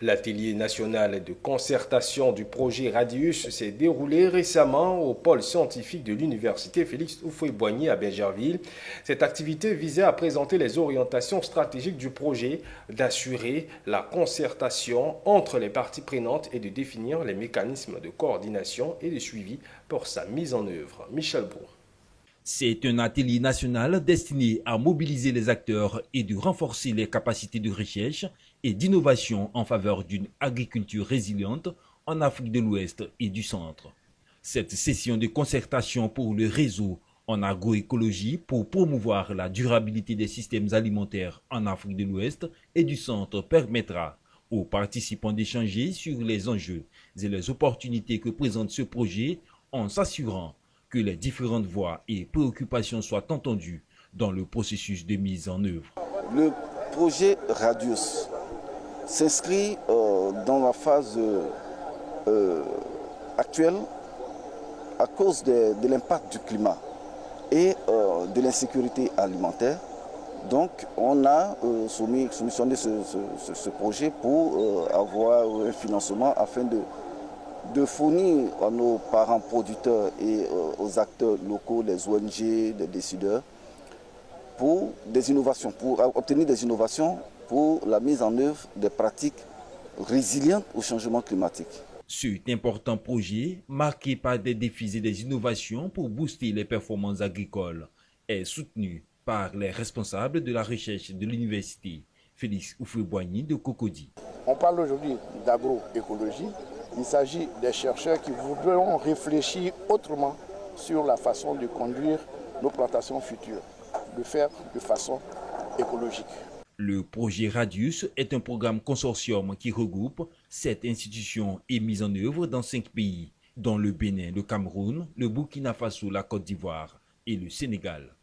L'atelier national de concertation du projet Radius s'est déroulé récemment au pôle scientifique de l'université Félix Houphouët-Boigny à Bergerville. Cette activité visait à présenter les orientations stratégiques du projet, d'assurer la concertation entre les parties prenantes et de définir les mécanismes de coordination et de suivi pour sa mise en œuvre. Michel Brou. C'est un atelier national destiné à mobiliser les acteurs et de renforcer les capacités de recherche et d'innovation en faveur d'une agriculture résiliente en Afrique de l'Ouest et du Centre. Cette session de concertation pour le réseau en agroécologie pour promouvoir la durabilité des systèmes alimentaires en Afrique de l'Ouest et du Centre permettra aux participants d'échanger sur les enjeux et les opportunités que présente ce projet en s'assurant que les différentes voix et préoccupations soient entendues dans le processus de mise en œuvre. Le projet Radius s'inscrit dans la phase actuelle à cause de l'impact du climat et de l'insécurité alimentaire. Donc on a soumissionné ce projet pour avoir un financement afin de fournir à nos parents producteurs et aux acteurs locaux, les ONG, les décideurs, pour des innovations, pour obtenir des innovations pour la mise en œuvre des pratiques résilientes au changement climatique. Cet important projet, marqué par des défis et des innovations pour booster les performances agricoles, est soutenu par les responsables de la recherche de l'université Félix Houphouët-Boigny de Cocody. On parle aujourd'hui d'agroécologie. Il s'agit des chercheurs qui voudront réfléchir autrement sur la façon de conduire nos plantations futures, de faire de façon écologique. Le projet Radius est un programme consortium qui regroupe 7 institutions et mis en œuvre dans 5 pays, dont le Bénin, le Cameroun, le Burkina Faso, la Côte d'Ivoire et le Sénégal.